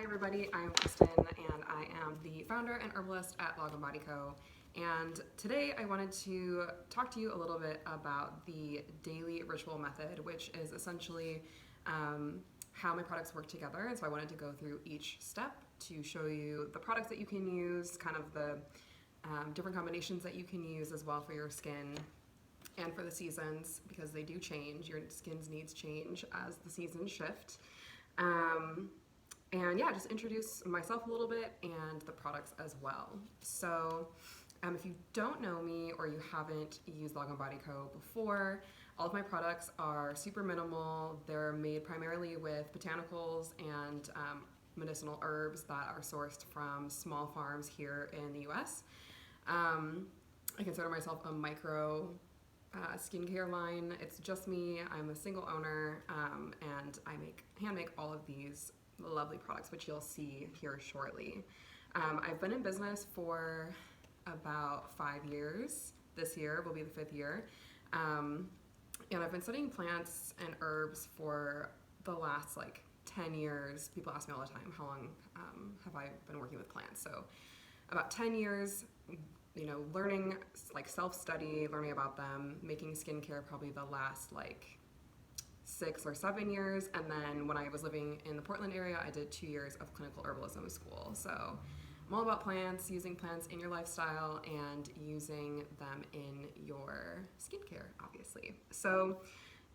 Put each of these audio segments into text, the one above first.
everybody, I'm Kristen and I am the founder and herbalist at Log and Body Co. And today I wanted to talk to you a little bit about the daily ritual method, which is essentially how my products work together. And so I wanted to go through each step to show you the products that you can use, kind of the different combinations that you can use as well for your skin and for the seasons, because they do change. Your skin's needs change as the seasons shift. And yeah, just introduce myself a little bit and the products as well. So if you don't know me or you haven't used Log and Body Co. before, all of my products are super minimal. They're made primarily with botanicals and medicinal herbs that are sourced from small farms here in the US. I consider myself a micro skincare line. It's just me. I'm a single owner, and I hand make all of these lovely products, which you'll see here shortly. I've been in business for about 5 years. This year will be the 5th year. And I've been studying plants and herbs for the last 10 years. People ask me all the time, how long have I been working with plants? So about 10 years, learning, self-study, learning about them, making skincare probably the last 6 or 7 years. And then when I was living in the Portland area, I did 2 years of clinical herbalism school. So I'm all about plants, using plants in your lifestyle and using them in your skincare, obviously. So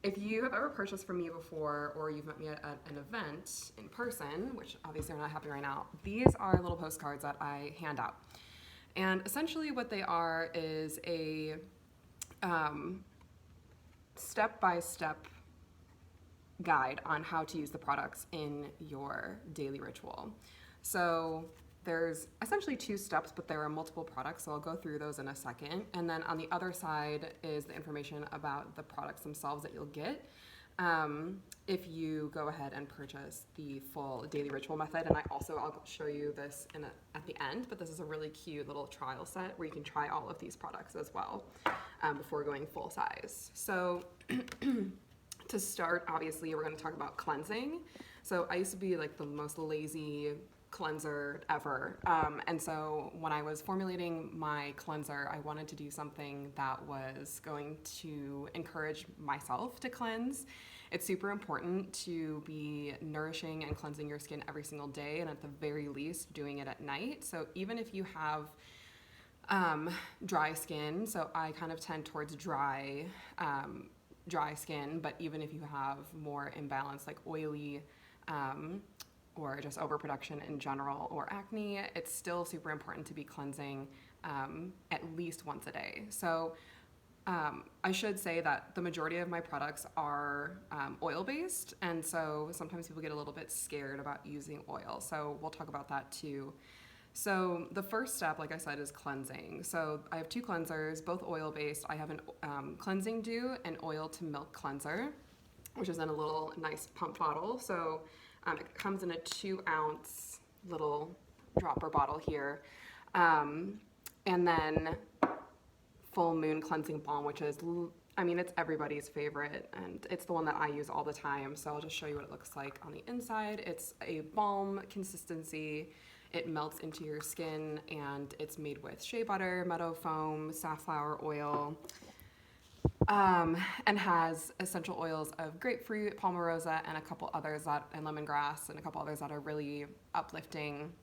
if you have ever purchased from me before, or you've met me at an event in person, which obviously are not happening right now, these are little postcards that I hand out. And essentially what they are is a step-by-step guide on how to use the products in your daily ritual. So there's essentially 2 steps, but there are multiple products, so I'll go through those in a second. And then on the other side is the information about the products themselves that you'll get if you go ahead and purchase the full daily ritual method. And I'll show you this at the end, but this is a really cute little trial set where you can try all of these products as well before going full size. So to start, obviously, we're going to talk about cleansing. So I used to be the most lazy cleanser ever. And so when I was formulating my cleanser, I wanted to do something that was going to encourage myself to cleanse. It's super important to be nourishing and cleansing your skin every single day, and at the very least doing it at night. So even if you have dry skin, so I kind of tend towards dry skin, but even if you have more imbalance, like oily or just overproduction in general, or acne, it's still super important to be cleansing at least once a day. So I should say that the majority of my products are oil-based, and so sometimes people get a little bit scared about using oil. So we'll talk about that too. So the first step, like I said, is cleansing. So I have 2 cleansers, both oil-based. I have an cleansing dew and oil to milk cleanser, which is in a little nice pump bottle. So it comes in a 2-ounce little dropper bottle here. And then Full Moon Cleansing Balm, which is, it's everybody's favorite, and it's the one that I use all the time. So I'll just show you what it looks like on the inside. It's a balm consistency. It melts into your skin, and it's made with shea butter, meadow foam, safflower oil, and has essential oils of grapefruit, palmarosa, and and lemongrass, and a couple others that are really uplifting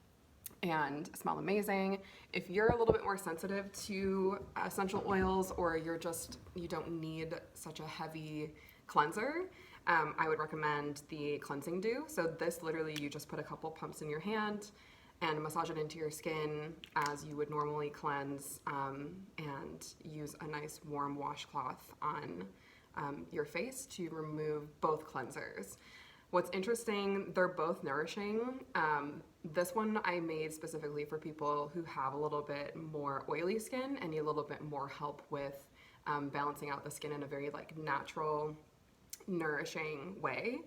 and smell amazing. If you're a little bit more sensitive to essential oils, or you don't need such a heavy cleanser, I would recommend the cleansing dew. So this, literally, you just put a couple pumps in your hand and massage it into your skin as you would normally cleanse, and use a nice warm washcloth on your face to remove both cleansers. What's interesting, they're both nourishing. This one I made specifically for people who have a little bit more oily skin and need a little bit more help with balancing out the skin in a very natural, nourishing way.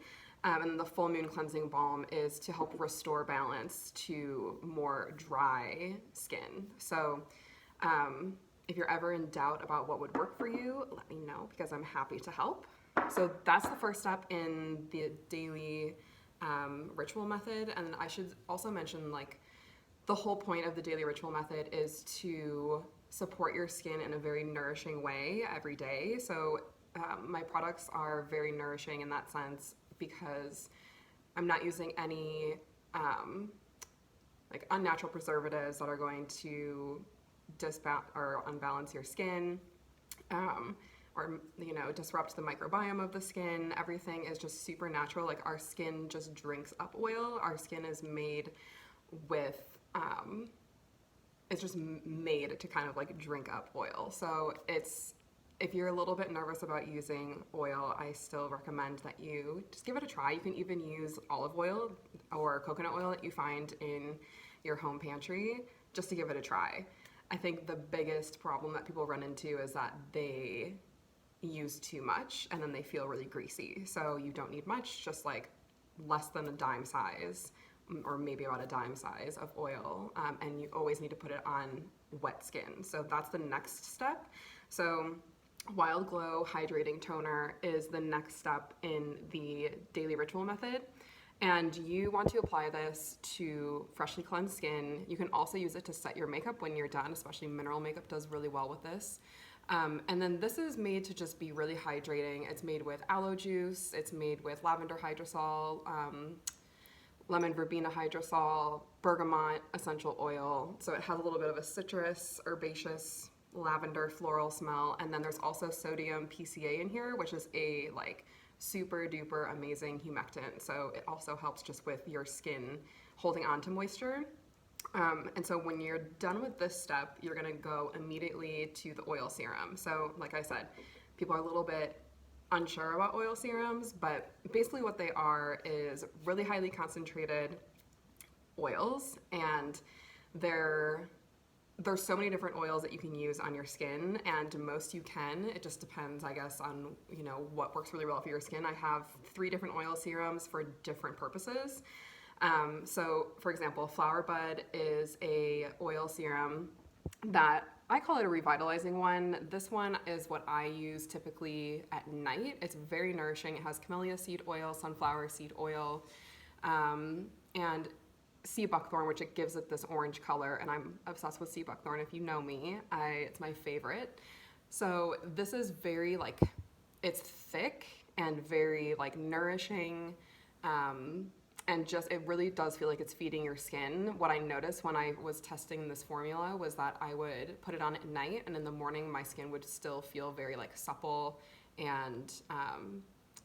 And the Full Moon Cleansing Balm is to help restore balance to more dry skin. So if you're ever in doubt about what would work for you, let me know, because I'm happy to help. So that's the first step in the daily ritual method. And I should also mention, like, the whole point of the daily ritual method is to support your skin in a very nourishing way every day. So my products are very nourishing in that sense because I'm not using any like unnatural preservatives that are going to unbalance your skin, or disrupt the microbiome of the skin. Everything is just super natural. Like, our skin just drinks up oil. Our skin is made with it's just made to kind of like drink up oil. So if you're a little bit nervous about using oil, I still recommend that you just give it a try. You can even use olive oil or coconut oil that you find in your home pantry just to give it a try. I think the biggest problem that people run into is that they use too much and then they feel really greasy. So you don't need much, just like less than a dime size, or maybe about a dime size of oil, and you always need to put it on wet skin. So that's the next step. So Wild Glow Hydrating Toner is the next step in the daily ritual method. And you want to apply this to freshly cleansed skin. You can also use it to set your makeup when you're done, especially mineral makeup does really well with this. And then this is made to just be really hydrating. It's made with aloe juice, it's made with lavender hydrosol, lemon verbena hydrosol, bergamot essential oil. So it has a little bit of a citrus, herbaceous, lavender floral smell. And then there's also sodium PCA in here, which is a like super duper amazing humectant. So it also helps just with your skin holding on to moisture. And so when you're done with this step, you're gonna go immediately to the oil serum. So like I said, people are a little bit unsure about oil serums, but basically what they are is really highly concentrated oils, and there's so many different oils that you can use on your skin, and most you can. It just depends, I guess, on what works really well for your skin. I have 3 different oil serums for different purposes. So for example, Flower Bud is a oil serum that I call it a revitalizing one. This one is what I use typically at night. It's very nourishing. It has camellia seed oil, sunflower seed oil, and sea buckthorn, which it gives it this orange color. And I'm obsessed with sea buckthorn. If you know me, it's my favorite. So this is very it's thick and very nourishing. And just, it really does feel like it's feeding your skin. What I noticed when I was testing this formula was that I would put it on at night, and in the morning my skin would still feel very supple and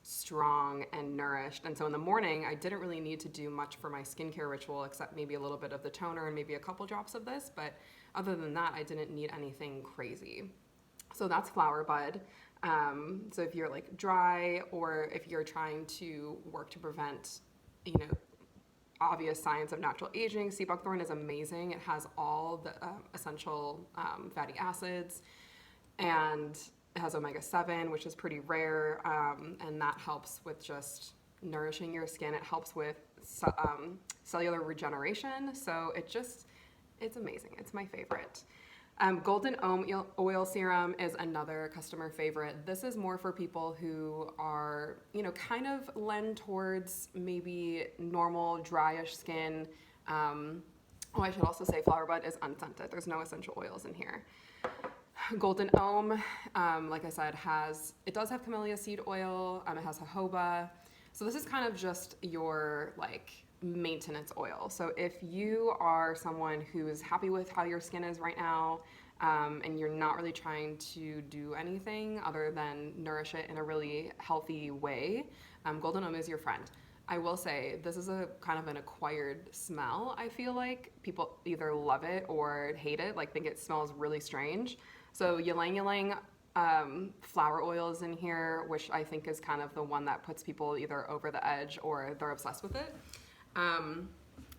strong and nourished. And so in the morning I didn't really need to do much for my skincare ritual except maybe a little bit of the toner and maybe a couple drops of this, but other than that I didn't need anything crazy. So that's Flower Bud. So if you're dry, or if you're trying to work to prevent obvious signs of natural aging, sea buckthorn is amazing. It has all the essential fatty acids, and it has omega-7, which is pretty rare, and that helps with just nourishing your skin. It helps with cellular regeneration, so it's amazing. It's my favorite. Golden Oil Serum is another customer favorite. This is more for people who are, kind of lend towards maybe normal dryish skin. I should also say Flower Bud is unscented. There's no essential oils in here. Golden Ohm, like I said, it does have camellia seed oil. It has jojoba. So this is kind of just your maintenance oil. So if you are someone who is happy with how your skin is right now, and you're not really trying to do anything other than nourish it in a really healthy way, Golden Ohm is your friend. I will say this is a kind of an acquired smell. I feel like people either love it or hate it, think it smells really strange. So ylang ylang flower oil is in here, which I think is kind of the one that puts people either over the edge or they're obsessed with it.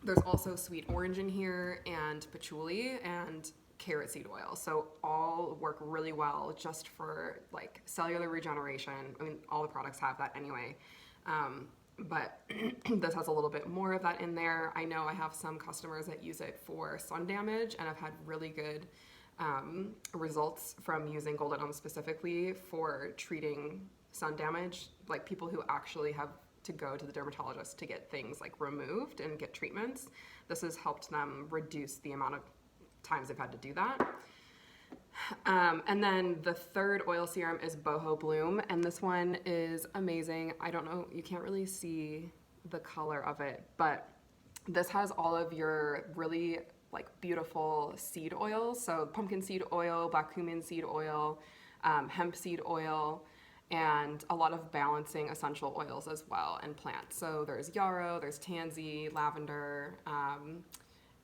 There's also sweet orange in here, and patchouli, and carrot seed oil. So all work really well just for cellular regeneration. I mean, all the products have that anyway. But this has a little bit more of that in there. I know I have some customers that use it for sun damage, and I've had really good results from using Golden Ohm specifically for treating sun damage, people who actually have to go to the dermatologist to get things like removed and get treatments. This has helped them reduce the amount of times they've had to do that. And then the third oil serum is Boho Bloom, and this one is amazing. I don't know, you can't really see the color of it, but this has all of your really like beautiful seed oils. So pumpkin seed oil, black cumin seed oil, hemp seed oil, and a lot of balancing essential oils as well, and plants. So there's yarrow, there's tansy, lavender,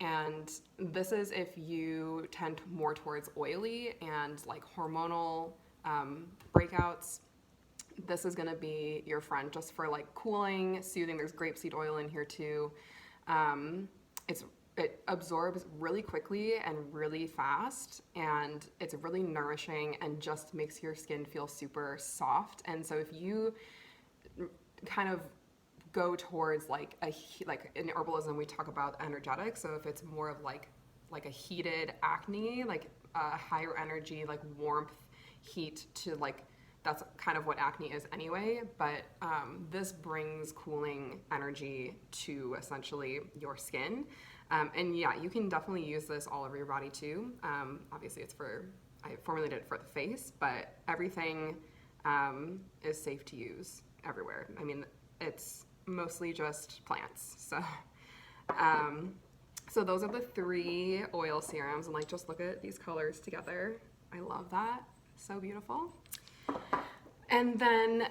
and this is if you tend more towards oily and like hormonal breakouts. This is gonna be your friend just for like cooling, soothing. There's grapeseed oil in here too. It absorbs really quickly and really fast, and it's really nourishing and just makes your skin feel super soft. And so if you kind of go towards like in herbalism we talk about energetic, so if it's more of like a heated acne, like a higher energy, like warmth, heat to like, that's kind of what acne is anyway, but this brings cooling energy to essentially your skin. And yeah, you can definitely use this all over your body too. Obviously I formulated it for the face, but everything is safe to use everywhere. I mean, it's mostly just plants. So those are the 3 oil serums, and like just look at these colors together. I love that. So beautiful. And then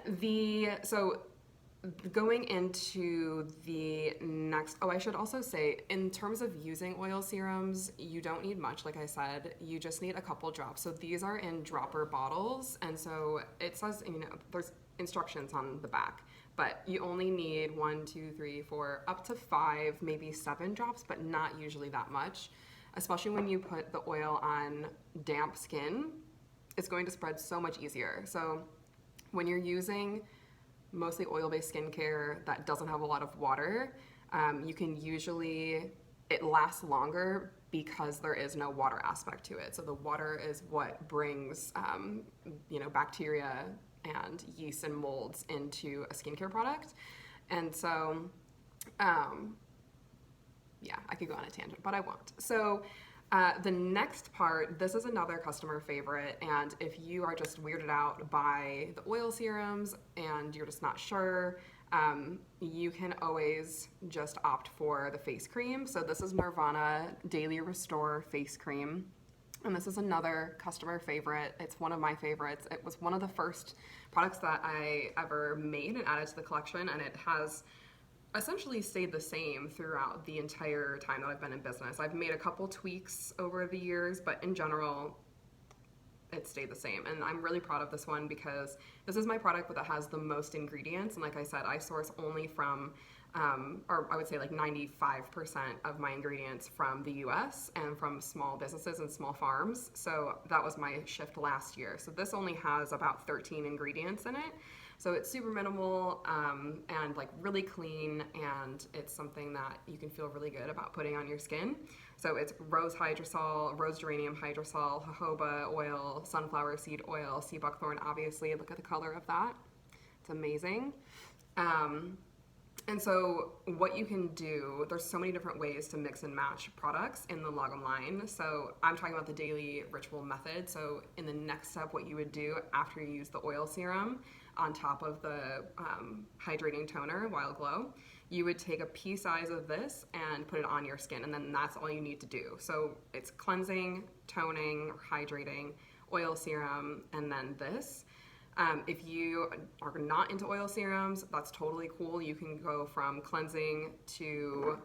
going into the next, I should also say, in terms of using oil serums, you don't need much, like I said, you just need a couple drops. So these are in dropper bottles, and so it says, there's instructions on the back, but you only need 1, 2, 3, 4, up to 5, maybe 7 drops, but not usually that much, especially when you put the oil on damp skin. It's going to spread so much easier. So when you're using mostly oil-based skincare that doesn't have a lot of water, you can usually, it lasts longer because there is no water aspect to it. So the water is what brings, bacteria and yeast and molds into a skincare product. And so, yeah, I could go on a tangent, but I won't. So the next part, this is another customer favorite, and if you are just weirded out by the oil serums and you're just not sure, you can always just opt for the face cream. So this is Nirvana Daily Restore Face Cream, and this is another customer favorite. It's one of my favorites. It was one of the first products that I ever made and added to the collection, and it has essentially stayed the same throughout the entire time that I've been in business. I've made a couple tweaks over the years, but in general, it stayed the same. And I'm really proud of this one because this is my product that has the most ingredients. And like I said, I source only from, or I would say like 95% of my ingredients from the US and from small businesses and small farms. So that was my shift last year. So this only has about 13 ingredients in it. So it's super minimal and like really clean, and it's something that you can feel really good about putting on your skin. So it's rose hydrosol, rose geranium hydrosol, jojoba oil, sunflower seed oil, sea buckthorn, obviously. Look at the color of that. It's amazing. And so what you can do, there's so many different ways to mix and match products in the Lagom line. So I'm talking about the daily ritual method. So in the next step, what you would do after you use the oil serum on top of the hydrating toner, Wild Glow, you would take a pea size of this and put it on your skin, and then that's all you need to do. So it's cleansing, toning, hydrating, oil serum, and then this. If you are not into oil serums, that's totally cool. You can go from cleansing to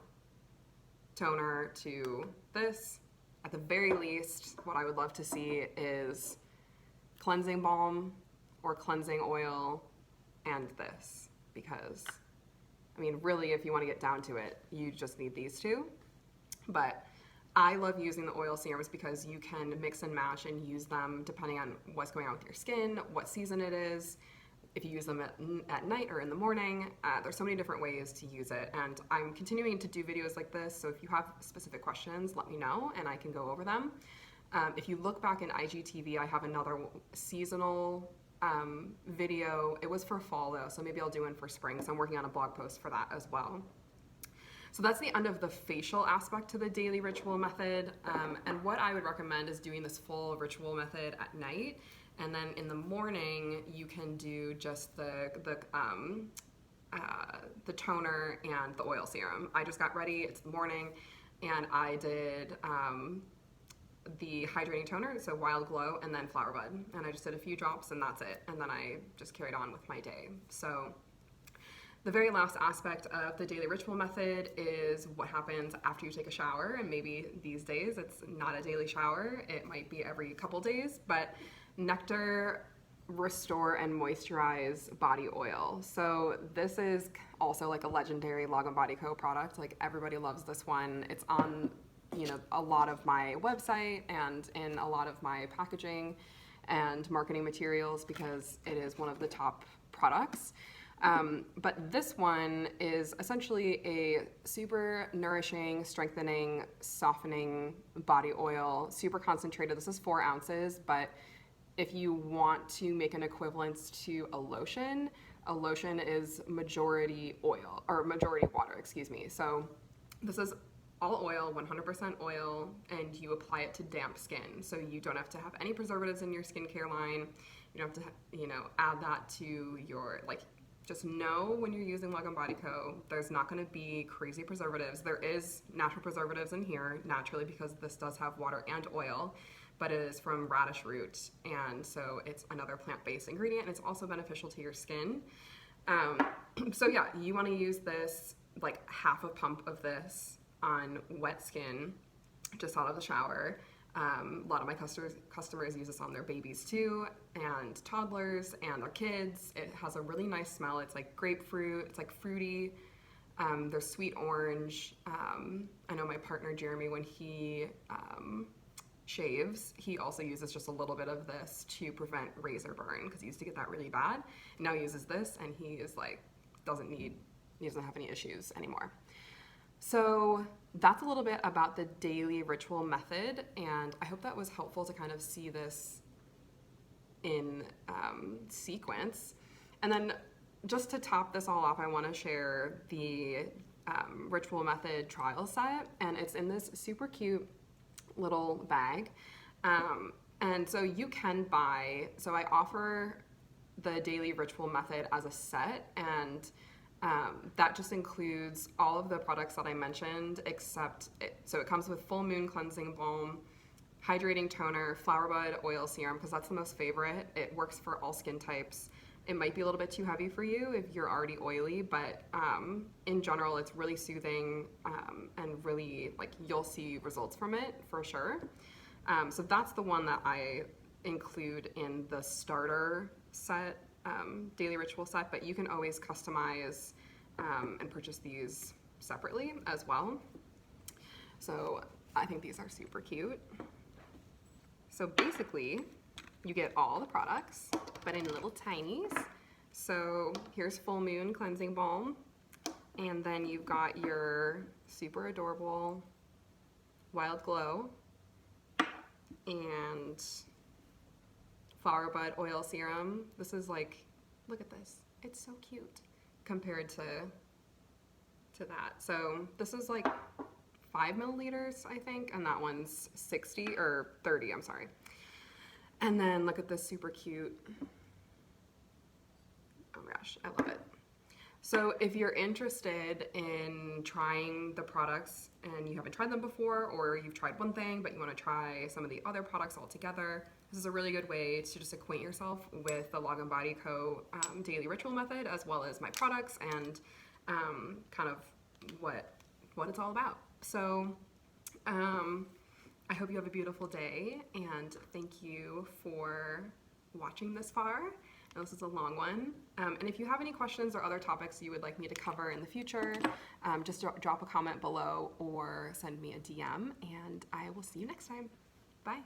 toner to this. At the very least, what I would love to see is cleansing balm or cleansing oil and this, because, I mean, really, if you want to get down to it, you just need these two. But I love using the oil serums because you can mix and match and use them depending on what's going on with your skin, what season it is, if you use them at night or in the morning. There's so many different ways to use it, and I'm continuing to do videos like this, so if you have specific questions, let me know and I can go over them. If you look back in IGTV, I have another seasonal video. It was for fall though, so maybe I'll do one for spring. So I'm working on a blog post for that as well. So that's the end of the facial aspect to the daily ritual method. And what I would recommend is doing this full ritual method at night. And then in the morning, you can do just the toner and the oil serum. I just got ready, it's the morning, and I did the hydrating toner, so Wild Glow, and then Flower Bud. And I just did a few drops and that's it. And then I just carried on with my day. So the very last aspect of the daily ritual method is what happens after you take a shower. And maybe these days it's not a daily shower, it might be every couple days, but Nectar Restore and Moisturize Body Oil. So this is also like a legendary Log & Body Co. product. Like everybody loves this one. It's on, a lot of my website and in a lot of my packaging and marketing materials because it is one of the top products. But this one is essentially a super nourishing, strengthening, softening body oil, super concentrated. This is 4 ounces, but if you want to make an equivalence to a lotion is majority oil, or majority water, excuse me. So this is all oil, 100% oil, and you apply it to damp skin. So you don't have to have any preservatives in your skincare line. You don't have to, add that to your, just know when you're using Log & Body Co., there's not going to be crazy preservatives. There is natural preservatives in here, naturally, because this does have water and oil, but it is from radish root, and so it's another plant-based ingredient, and it's also beneficial to your skin. So yeah, you want to use this, half a pump of this on wet skin, just out of the shower. A lot of my customers use this on their babies too, and toddlers and their kids. It has a really nice smell. It's like grapefruit, it's like fruity. There's sweet orange. I know my partner Jeremy, when he shaves, he also uses just a little bit of this to prevent razor burn because he used to get that really bad. And now he uses this and he is he doesn't have any issues anymore. So that's a little bit about the daily ritual method, and I hope that was helpful to kind of see this in sequence. And then just to top this all off, I want to share the ritual method trial set, and it's in this super cute little bag. And so you can buy, so I offer the daily ritual method as a set, and that just includes all of the products that I mentioned, so it comes with Full Moon Cleansing Balm, Hydrating Toner, Flower Bud Oil Serum, because that's the most favorite. It works for all skin types. It might be a little bit too heavy for you if you're already oily, but in general, it's really soothing, and really, you'll see results from it for sure. So that's the one that I include in the starter set, daily ritual set, but you can always customize and purchase these separately as well. So I think these are super cute. So basically, you get all the products, but in little tinies. So here's Full Moon Cleansing Balm, and then you've got your super adorable Wild Glow and Flower Bud Oil Serum. This is look at this. It's so cute compared to that. So this is 5 milliliters, I think, and that one's 60 or 30, I'm sorry. And then look at this super cute. Oh my gosh, I love it. So if you're interested in trying the products and you haven't tried them before, or you've tried one thing but you want to try some of the other products all together, this is a really good way to just acquaint yourself with the Log & Body Co. Daily Ritual Method, as well as my products and kind of what it's all about. So I hope you have a beautiful day, and thank you for watching this far. Now, this is a long one. And if you have any questions or other topics you would like me to cover in the future, just drop a comment below or send me a DM, and I will see you next time. Bye.